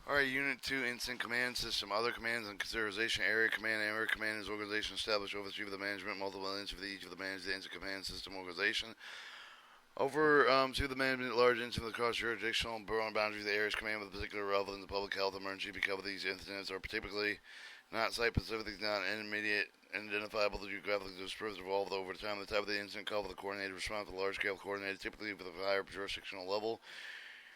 Alright, Unit 2 Instant Command System. Other commands and consideration. Area Command. Area Command is organization established overview of the management, multiple ends of each of the managed the Instant Command System organization. Over to the management, large incidents of the cross-jurisdictional boundaries of the areas command with particular relevance to public health emergency because these incidents are typically not site-specific, not immediate, and identifiable geographically dispersed, evolved over time. The type of the incident called for the coordinated response, the large-scale coordinated, typically with a higher jurisdictional level.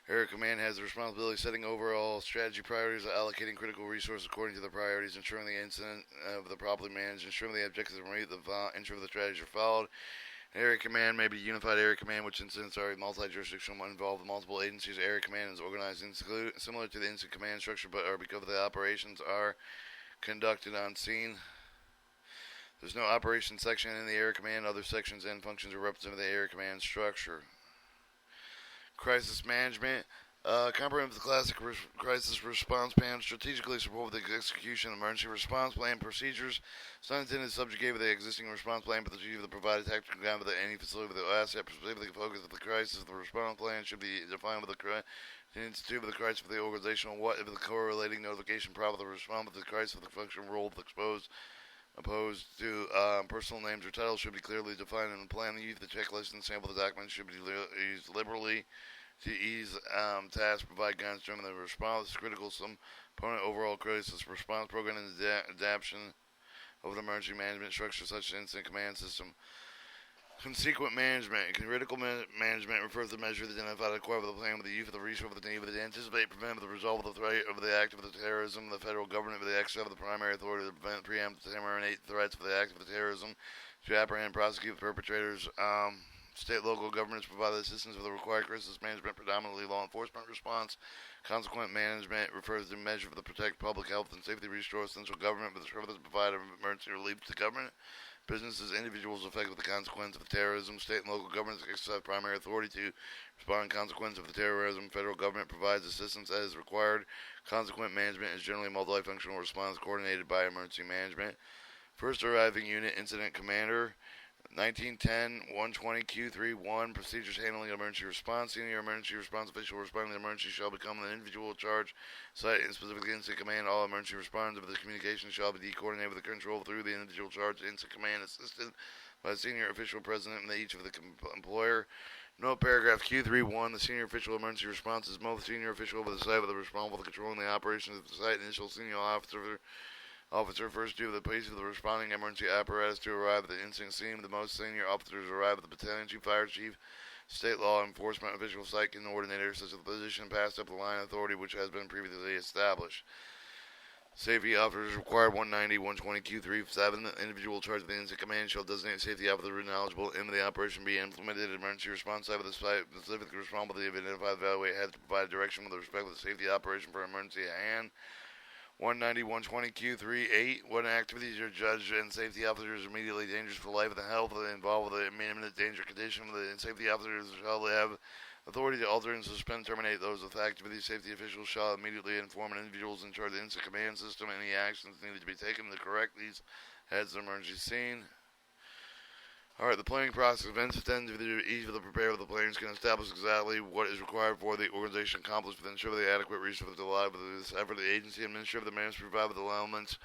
Area Command has the responsibility of setting overall strategy priorities, allocating critical resources according to the priorities, ensuring the incident of the properly managed, ensuring the objectives are met, ensuring the strategies are followed. Area Command may be unified area command, which incidents are multi-jurisdictional, involve multiple agencies. Area Command is organized similar to the incident command structure, but are because the operations are conducted on scene. There's no operations section in the Area Command. Other sections and functions are represented in the Area Command structure. Crisis Management. Comprehensive classic crisis response plan strategically support the execution of emergency response plan procedures. It's not intended to subjugate the existing response plan, but to achieve the provided tactical guide with any facility with the asset specifically focus of the crisis. The response plan should be defined with the institute of the crisis for the organizational what if the correlating notification problem of the response of the crisis of the function role of the opposed to personal names or titles should be clearly defined in the plan. The use of the checklist and sample of the documents should be used liberally to ease tasks, provide guidance during the response. Critical component overall crisis response program and adaptation of the emergency management structure such as incident command system. Consequent management. Critical management refers to measures that identify the core of the plan with the use of the resource of the need to anticipate, prevent the result of the threat of the act of the terrorism. The federal government with the exercise of the primary authority to prevent, preempt, terminate threats of the act of the terrorism, to apprehend, prosecute the perpetrators. State local governments provide assistance for the required crisis management, predominantly law enforcement response. Consequent management refers to measure for the protect public health and safety, restore central government with the service to provide emergency relief to government. Businesses, individuals affected with the consequence of terrorism. State and local governments exercise primary authority to respond to consequence of the terrorism. Federal government provides assistance as required. Consequent management is generally a multifunctional response coordinated by emergency management. First arriving unit, incident commander. 1910-120-Q31, procedures handling emergency response. Senior emergency response official responding to the emergency shall become an individual charge site and specifically incident command. All emergency responders of the communication shall be coordinated with the control through the individual charge incident command assisted by the senior official president and each of the employer. Note paragraph Q31, the senior official emergency response is most senior official over the site with the responsible for controlling the operations of the site. Initial senior officer first due to the pace of the responding emergency apparatus to arrive at the incident scene. The most senior officers arrive at the battalion chief, fire chief, state law enforcement official, site coordinator, such as the position passed up the line of authority which has been previously established. Safety officers required 190-120-Q37. The individual charged with the incident command shall designate safety officer knowledgeable in the operation be implemented. Emergency response site of the site specifically responsible to identify the evaluate has to provide direction with respect to the safety operation for emergency at hand. 190-120-Q38. When activities are judged and safety officers immediately dangerous for life and the health involved with the imminent danger condition, the safety officers shall have authority to alter and suspend, terminate those with activities. Safety officials shall immediately inform individuals in charge of the incident command system any actions needed to be taken to correct these heads of emergency scene. Alright, the planning process. Events attend to each of the preparer of the plans can establish exactly what is required for the organization to accomplish with ensure the adequate resources to allow with this effort. The agency administrator of the management provide with the elements,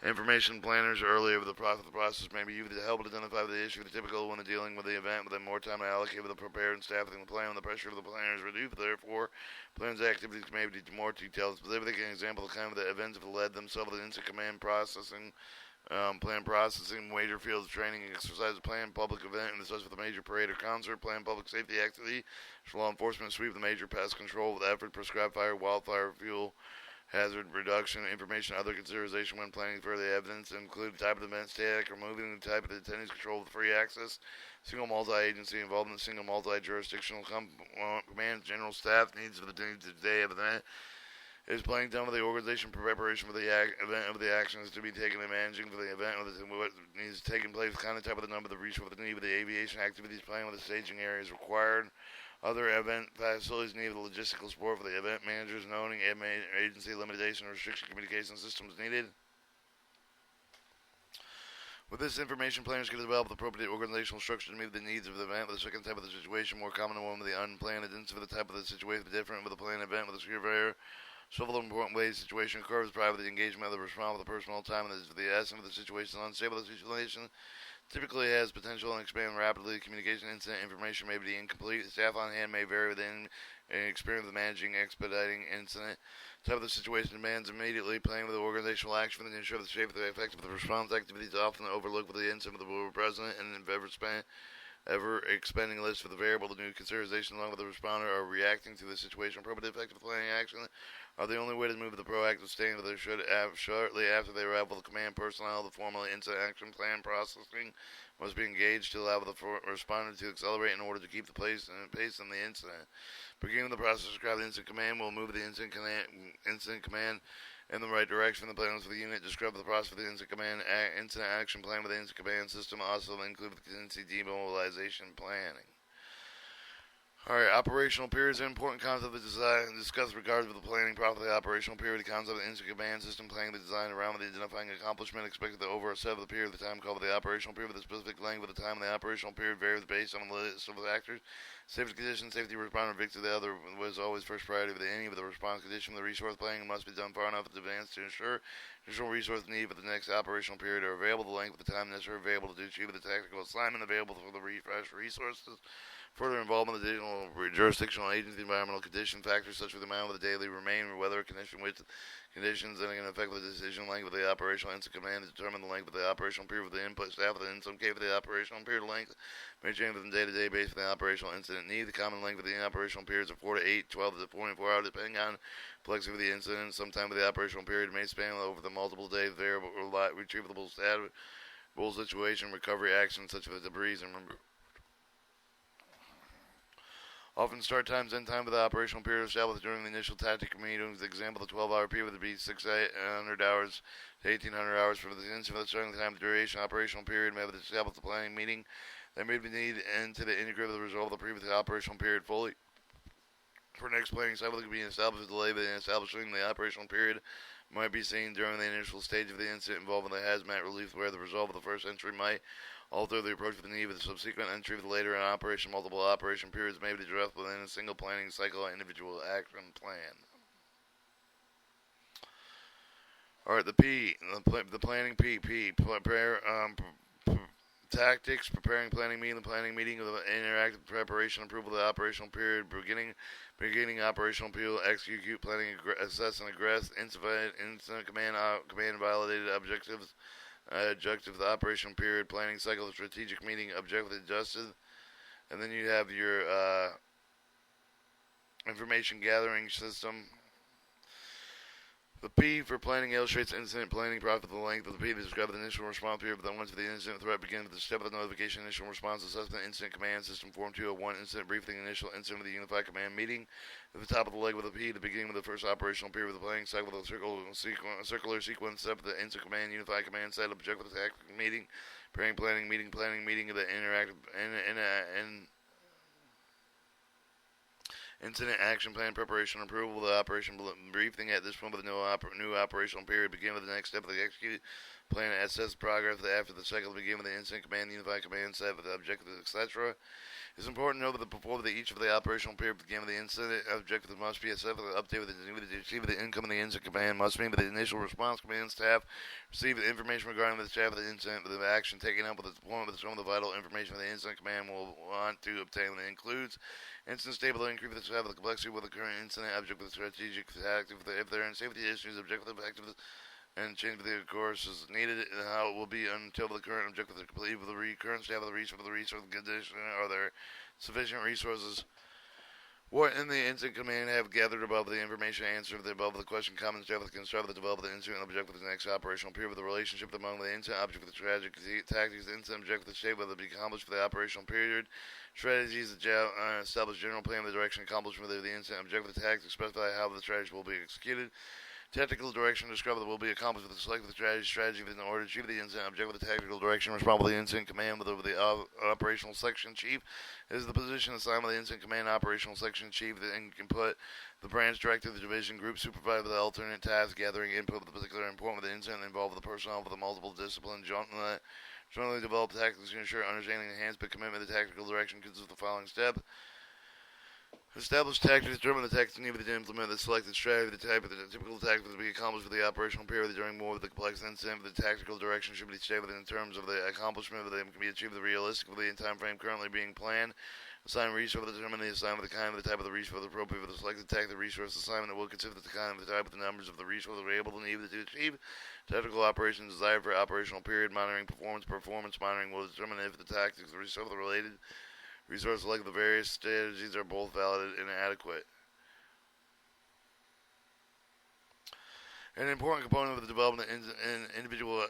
information planners earlier with the process may be used to help identify the issue. The typical when dealing with the event with more time to allocate with the preparer and staffing the plan. When the pressure of the planner is reduced, therefore, plans activities may be more detailed. Specific example, the kind of the events have led themselves to the instant command processing. Plan processing, major field training, exercise plan, public event, and such with a major parade or concert, plan public safety activity, law enforcement sweep, the major pest control with effort, prescribed fire, wildfire, fuel, hazard reduction, information, other consideration when planning for the evidence include type of event, static or moving, the type of the attendees, control with free access, single multi-agency involvement, single multi-jurisdictional command, general staff needs of the day of the event. Is playing down with the organization preparation for the event of the actions to be taken and managing for the event of what needs taking place, kind of type of the number, the resource of the need of the aviation activities, playing with the staging areas required. Other event facilities need the logistical support for the event managers, knowing agency limitation or restriction communication systems needed. With this information, planners can develop the appropriate organizational structure to meet the needs of the event. With the second type of the situation, more common than one with the unplanned, identify the type of the situation different with the planned event with the surveyor. Several important ways the situation occurs prior to the engagement of the respondent with the personal time and the essence of the situation is unstable. The situation typically has potential and expand rapidly. Communication incident information may be incomplete. The staff on hand may vary within experience with managing, expediting incident. Type of the situation demands immediately planning with the organizational action to ensure the safety and effect of the response activities often overlooked with the incident of the board president and ever expanding list for the variable to new consideration along with the responder are reacting to the situation. Appropriate effective planning action are the only way to move the proactive stand that they should have shortly after they arrive with the command personnel. The formal incident action plan processing must be engaged to allow the responder to accelerate in order to keep the pace in the incident. Beginning the process described, the incident command will move the incident command in the right direction. The plans for the unit describe the process for the incident command incident action plan with the incident command system also include the contingency demobilization planning. Alright, operational periods are an important concept of design discussed regarding the planning process of the operational period. The concept of the incident command system planning the design around the identifying accomplishment expected over a set of the period of the time called the operational period. The specific length of the time of the operational period varies based on the list of factors. Safety conditions, safety responder, victory, the other was always first priority with any of the response condition. The resource planning must be done far enough in advance to ensure additional resource need for the next operational period are available. The length of the time necessary available to achieve the tactical assignment available for the refresh resources. Further involvement of additional jurisdictional agency environmental condition factors such as the amount of the daily remain, weather condition, width conditions that can affect the decision length of the operational incident command to determine the length of the operational period of the input staff. In some cases, the operational period length may change from day-to-day based on the operational incident need. The common length of the operational periods of 4 to 8, 12 to 24 hours, depending on complexity of the incident. Sometimes the operational period may span over the multiple days, variable or retrievable status, situation, recovery actions such as debris and often start times end time of the operational period established during the initial tactical meetings. Example, the 12-hour period would be 600 hours to 1,800 hours for the instance of the starting time. The duration operational period may have established the planning meeting that may be needed into the integrated the result of the previous operational period fully. For next planning cycle, it could be established delay in establishing the operational period might be seen during the initial stage of the incident involving the hazmat relief, where the result of the first entry might alter the approach with the need of the subsequent entry of the later in operation. Multiple operation periods may be addressed within a single planning cycle or individual action plan. Alright, the planning PP, prepare, tactics, preparing planning meeting with the interactive preparation, approval of the operational period, beginning operational period, execute planning, assess and aggress, incident command validated objectives, objective of the operation period, planning cycle, the strategic meeting, objective adjusted, and then you have your information gathering system. The P for planning illustrates incident planning profit. The length of the P to describe the initial response period, but then once the incident threat begins with the step of the notification, initial response assessment, incident command system, form 201, incident briefing, initial incident of the unified command meeting. At the top of the leg with the P, the beginning of the first operational period of the planning cycle, the circular sequence step of the incident command, unified command set, objective of the tactical meeting, preparing planning meeting of the interactive incident action plan preparation approval of the operation briefing. At this point with the new operational period begin with the next step of the execute plan, assess progress after the cycle begin with the incident command, unified command set with the objectives, etc. It's important to know that before each of the operational period begin with the incident objectives must be assessed with the update with the receive the income of the incident command must mean with the initial response command staff receive the information regarding the staff of the incident with the action taken up with the deployment with some of the vital information the incident command will want to obtain. That includes incident stable increase the staff of the complexity with the current incident object with the strategic tactic if there are safety issues objective effective and change the course is needed and how it will be until the current objective is complete with the current staff of the resource condition. Are there sufficient resources? What in the incident command have gathered above the information answer of the above the question common staff with the construct of the develop the incident objective of the next operational period with the relationship among the incident object with the tragic tactics the incident objective with the shape will be accomplished for the operational period. Strategies establish general plan of the direction accomplishment of the incident objective with the tactics specify how the strategy will be executed. Tactical direction described that will be accomplished with the selected strategy in order to achieve the incident objective with the tactical direction responsible for the incident command with the operational section chief is the position assigned by the incident command operational section chief that can put the branch director the division group supervisor with the alternate task gathering input with the particular important of the incident involved with the personnel with the multiple disciplines jointly develop tactics to ensure understanding and enhancement commitment to tactical direction consists of the following step. Establish tactics, determine the tactics needed to implement the selected strategy, the type of the typical tactics to be accomplished for the operational period during more of the complex incident. The tactical direction should be stayed within terms of the accomplishment of them can be achieved realistically in time frame currently being planned. Assign resource, determine the assignment of the kind of the type of the resource appropriate for the selected tactic resource assignment that will consider the kind of the type of the numbers of the resources available and needed to achieve tactical operations desired for operational period. Monitoring performance monitoring will determine if the tactics the resource related resources like the various strategies are both valid and adequate. An important component of the development in individual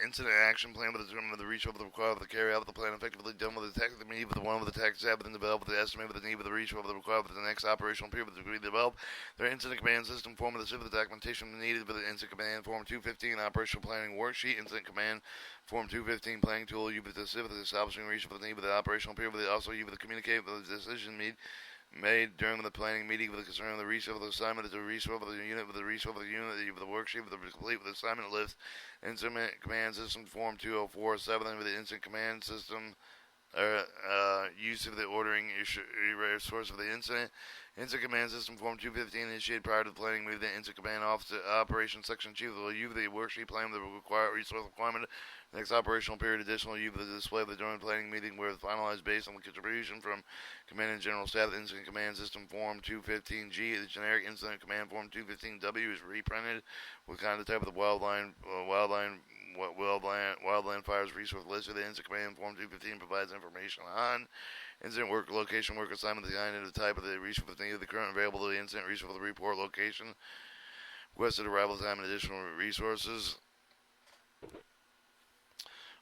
incident action plan will determine the resource required to carry out the plan effectively done with the tactics need with the one of the tactics have been developed with the estimate of the need of the resource required for the next operational period with the degree developed. Their incident command system form of the civil documentation needed for the incident command form 215 operational planning worksheet incident command form 215 planning tool you with the civil establishing resource for the need of the operational period with also you with the communicate with the decision made during the planning meeting with the concern of the resource of the assignment of the resource of the unit with the resource of the unit with the worksheet with the complete with the assignment list instrument command system form 2047 with the instant command system use of the ordering source of the incident command system form 215 initiated prior to the planning move the instant command office to operations section chief will use the worksheet plan with the required resource requirement next operational period additional use the display of the during planning meeting where it's finalized based on the contribution from command and general staff the incident command system form 215G the generic incident command form 215W is reprinted with kind of the type of the wildland fires resource list of the incident command form 215 provides information on incident work location work assignment the kind and the type of the resource needed the current available to the incident resource the report location requested arrival time and additional resources.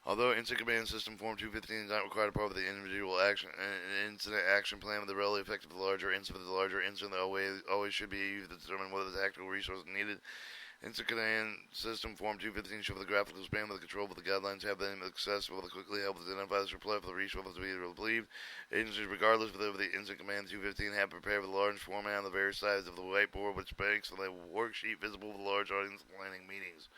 Although incident command system form 215 is not required a part of the individual action incident action plan with the relatively effective the larger incident always should be used to determine whether the tactical resource needed. Instant command system form 215 show for the graphical span with the control of the guidelines have them accessible to quickly help identify the supply for the resources to be relieved. Agencies, regardless of the instant command 215, have prepared with a large format on the various sides of the whiteboard, which makes the worksheet visible with a large audience planning meetings.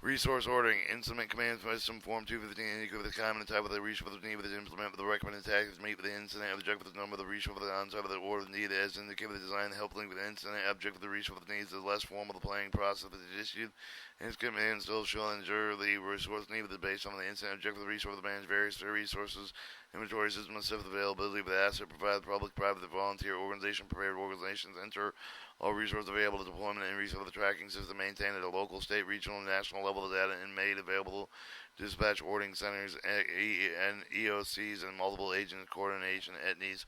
Resource ordering, instrument command system form 215 indicate the time and the type of the resource need with the implement with the recommended tactics meet with the incident object with the number of the resource with the onside of the order needed as indicated with the design help link with the incident object with the resource needs the less formal the planning process that is issued. Instant command still shall ensure the resource needed based on the incident object with the resource of the manage various resources inventory system and stuff availability of the asset provided public private volunteer organization prepared organizations enter all resources available to deployment and resource of the tracking system maintained at a local, state, regional, and national level. The data and made available to dispatch ordering centers and EOCs and multiple agent coordination etnies.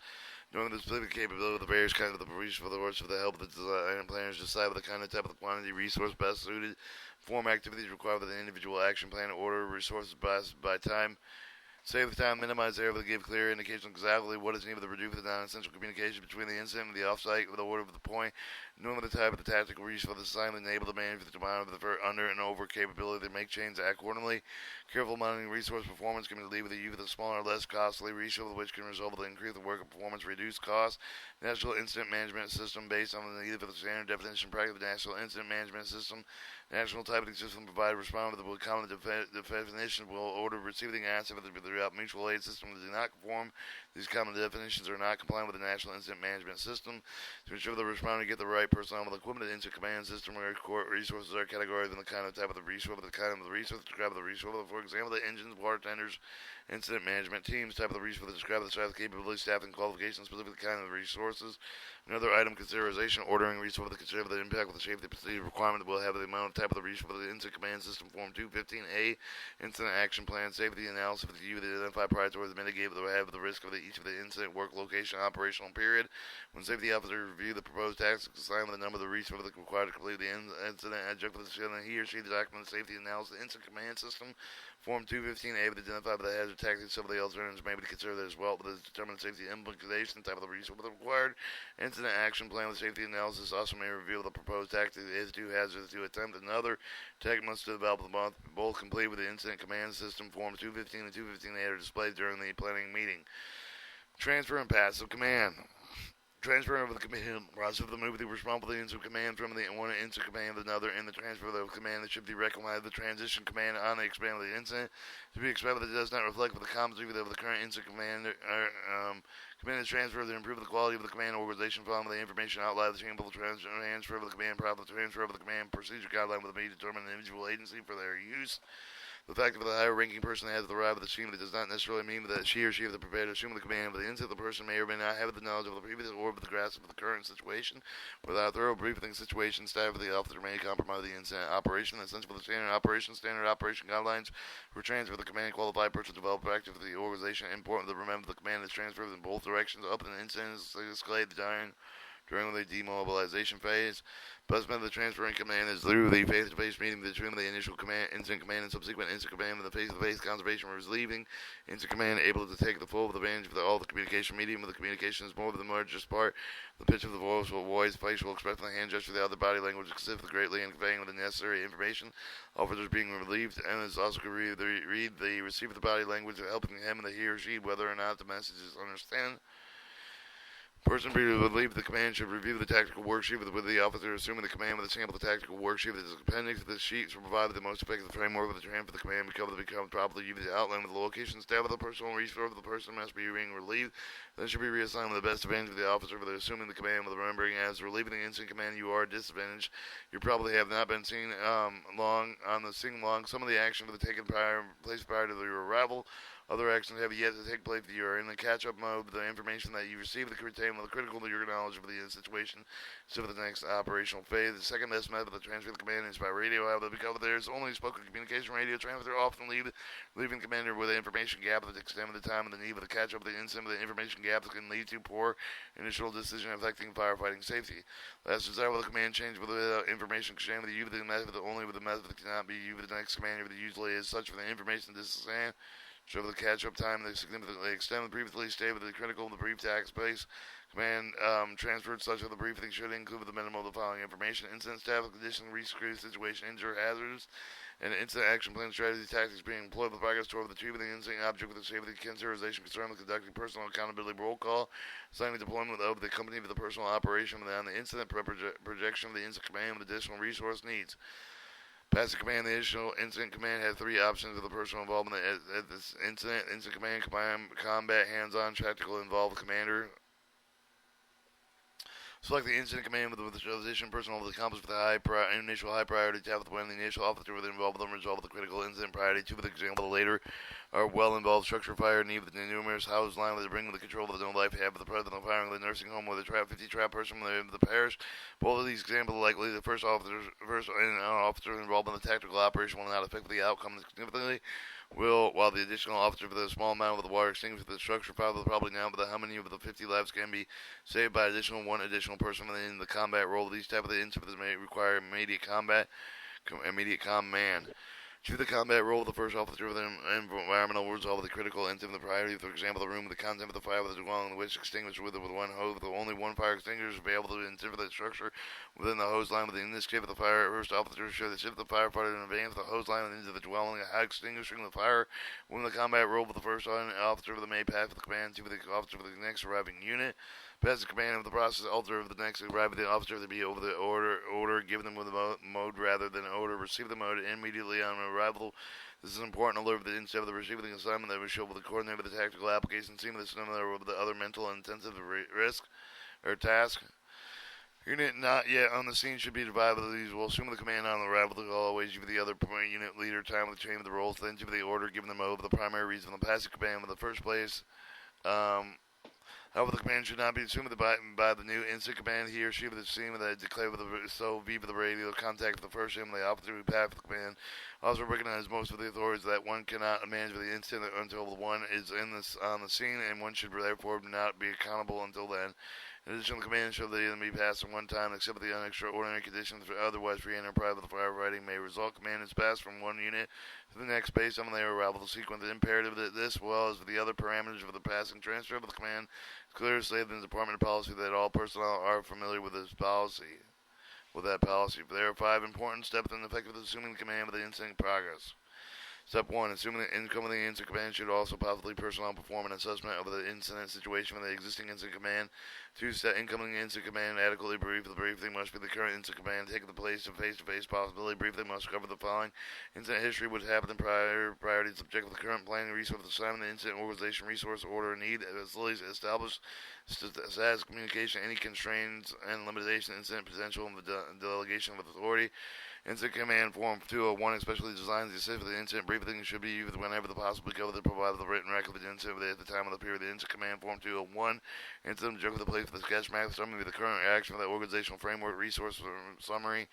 Knowing the specific capability of the various kinds of the resource for the works for the help of the design planners decide with the kind of type of the quantity resource best suited, form activities required for the individual action plan, order resources by time. Save the time, minimize error, to give clear indication exactly what is needed to reduce the non-essential communication between the incident and the off-site with the order of the point. Knowing the type of the tactical reach for the assignment, enable the manager to monitor the under and over capability to make changes accordingly. Careful monitoring resource performance can be lead with the use of the smaller, less costly resource, which can result in increase the work performance, reduce costs. National Incident Management System based on the need for the standard definition practice of the National Incident Management System. National Typing System provide respond with the common definition will order receiving answer throughout mutual aid systems that do not conform. These common definitions are not compliant with the National Incident Management System. To ensure the responder get the right personnel with equipment, the incident command system where resources are categorized in the kind of type of the resource, the kind of the resource, describe the resource. For example, the engines, water tenders, incident management teams, type of the resource, describe the size, capability, staffing, qualifications, specific kind of the resources. Another item consideration, ordering resource, consider the impact with the safety procedure requirement will have the amount of type of the resource, the incident command system form 215A, incident action plan, safety analysis with the view to identify prior to mitigate the have the risk of each of the incident work location operational period. When safety officers review the proposed tactics assigned with the number of the resource required to complete the incident adjunct with the he or she the document the safety analysis the incident command system form 215A with identified by the hazard tactics some of the alternatives may be considered as well but the determined safety implication type of the resource required incident action plan with safety analysis also may reveal the proposed tactic is too hazardous to attempt another tech must develop the month both complete with the incident command system form 215 and 215A are displayed during the planning meeting. Transfer and passive command. Transfer of the command process of the move the responsibility into command from the one into command of another, and the transfer of the command that should be recognized the transition command on the expanded incident to be expected that does not reflect the competency of the current incident command. Command is transferred to improve the quality of the command organization following the information outlined the chamber transfer of the command problem transfer of the command procedure guideline with a determined individual agency for their use. The fact that the higher-ranking person has arrived at the scene does not necessarily mean that she or she is prepared to assume the command of the incident. The person may or may not have the knowledge of the previous or of the grasp of the current situation. Without a thorough briefing of the situation, staff of the officer may compromise the incident operation. Essential for the standard operation guidelines for transfer of the command qualified person develop practice for the organization. Important to remember the command is transferred in both directions. Up in the incident escalate during the demobilization phase. Best method of transferring command is through the face-to-face meeting between the initial incident command and subsequent incident command with the face-to-face conservation was leaving. Incident command able to take the full advantage of all the communication medium of the communication is more than the largest part. The pitch of the voice, facial expression, the hand gesture, the other body language assist greatly in conveying the necessary information. Officers being relieved and is also can read the receive the body language, helping him and the he or she whether or not the message is understood. Person relieved the command should review the tactical worksheet with the officer assuming the command with a sample of the tactical worksheet that is appendix to the sheets will provide the most effective framework of the transfer of the command become properly used the outline with the location staff of the personal resource of the person must be being relieved. Then should be reassigned with the best advantage of the officer for assuming the command with remembering as relieving the instant command you are disadvantaged. You probably have not been seen long. Some of the action for the taken place prior to your arrival. Other actions have yet to take place. You are in the catch-up mode. The information that you receive the containment of critical to your knowledge of the situation. So for the next operational phase, the second best method of transfer of the command is by radio. However, because there is only spoken communication radio transfer, often leaving commander with an information gap that extends the time and the need for the catch-up. The incident of the information gap that can lead to poor initial decision affecting firefighting safety. Last desire with the command change with the information exchange with the method only with the method that cannot be used with the next commander. The usually is such for the information discussion. Show the catch-up time they significantly extend the previously stated with the critical of the brief task space. Command transferred such of the briefing should include the minimum of the following information: incident staff, condition, rescue situation, injury, hazards, and incident action plan, strategy, tactics being employed with progress toward the achievement of the incident object with the safety consideration concern with conducting personal accountability roll call, assigning deployment of the company for the personal operation on the incident projection of the incident command with additional resource needs. Passive command, the additional incident command had three options of the personal involvement at this incident. Incident command, combat, hands-on, tactical, involved commander. Select the incident command with the position personnel with accomplished with the initial high priority tab with when the initial officer with involved them resolve the critical incident priority. Two, for the example, the later are well involved structure fire need with the numerous house line with the bring with the control of the no life have with the president of firing the nursing home with the 50 trap person with the parish. Both of these examples are likely the first officer involved in the tactical operation will not affect the outcome significantly. While the additional officer for the small amount of the water extinguished the structure fire will probably now, but how many of the 50 lives can be saved by one additional person in the combat role. These type of incidents may require immediate command. To the combat role, the first officer of the environmental will resolve the critical incident of the priority. For example, the room with the content of the fire with the dwelling, which extinguished with one hose, with only one fire extinguisher available to enter the structure within the hose line. Within this case, the first officer should shift the firefighter in advance of the hose line into the dwelling, extinguishing the fire. When the combat role with the first officer of the may pass with the command to the officer of the next arriving unit. Pass the command of the process, alter of the next arriving officer to be over the order, give them with the mode rather than order, receive the mode immediately on arrival. This is important alert that instead of the receiving assignment that was shown with the coordinator of the tactical application, seamless similar with the other mental and intensive risk or task. Unit not yet on the scene should be divided with these. Will assume the command on arrival to always give the other unit leader time with the chain of the roles, then give the order, given the mode of the primary reason the passive command in the first place. However, the command should not be assumed by the new instant command. He or she with the scene that declare with the via the radio contact with the first him, the officer who passed the command. Also recognize most of the authorities that one cannot manage the incident until the one is on the scene, and one should therefore not be accountable until then. In addition, the command shall be passed at one time, except the extraordinary conditions for otherwise free enterprise of the firefighting may result. Command is passed from one unit to the next based on their arrival sequence. The imperative that this, well as the other parameters of the passing transfer of the command, is clearly stated in the Department of Policy that all personnel are familiar with this policy. There are 5 important steps in effective assuming the command of the incident progress. Step 1. Assuming the income of the incident command should also possibly personnel perform an assessment of the incident situation with the existing incident command 2. Set incoming incident command adequately brief. The briefing must be the current incident command taking the place of face-to-face possibility. Briefing must cover the following: incident history, what happened in priorities, objective, the current planning, resource assignment, the incident organization, resource order, need, facilities established, status communication, any constraints and limitations, incident potential, and the delegation of authority. Incident Command Form 201 especially designed to assist with the incident briefing should be used whenever the possible cover to provide the written record of the incident at the time of the period. The Incident Command Form 201 incident objective the place for the sketch map summary the current action of the organizational framework resource summary.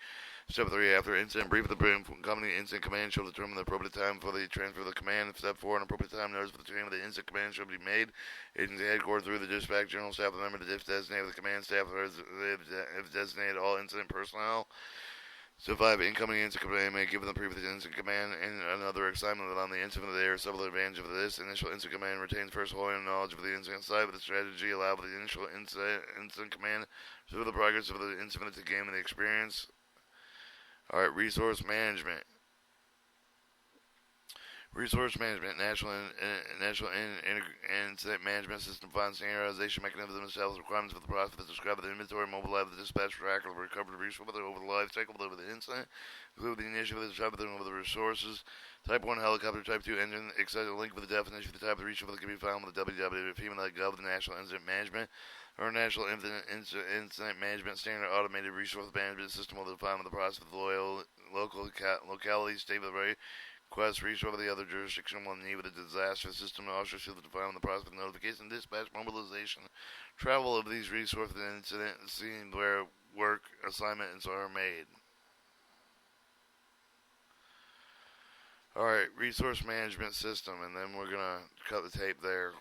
Step 3 after incident brief the company incident command shall determine the appropriate time for the transfer of the command. Step 4 an appropriate time notice for the change of the incident command shall be made. Agency headquarters through the dispatch general staff the member the designated the command staff if designated all incident personnel. Step 5. Incoming incident command may give the previous incident command and another assignment on the incident. There are several advantages of this. Initial incident command retains first-hand knowledge of the incident site, with the strategy allowed for the initial incident command to the progress of the incident to gain the experience. Alright, resource management. Resource management, national incident management system finds standardization mechanism establishes requirements for the process that describe the inventory, mobilize the dispatch track, or recover the resource over the life cycle over the incident, include the initiative of the type of over the resources, type 1 helicopter, type 2 engine, etc. Link with the definition of the type of resource that can be found with the www.fema.gov, the National Incident Management or National Incident Management Standard Automated Resource Management System will define the process of the local locality, state of the request resource of the other jurisdiction will need with a disaster system to also should define the process of notification, dispatch, mobilization, travel of these resources and incident scene where work assignments are made. Alright, resource management system, and then we're gonna cut the tape there.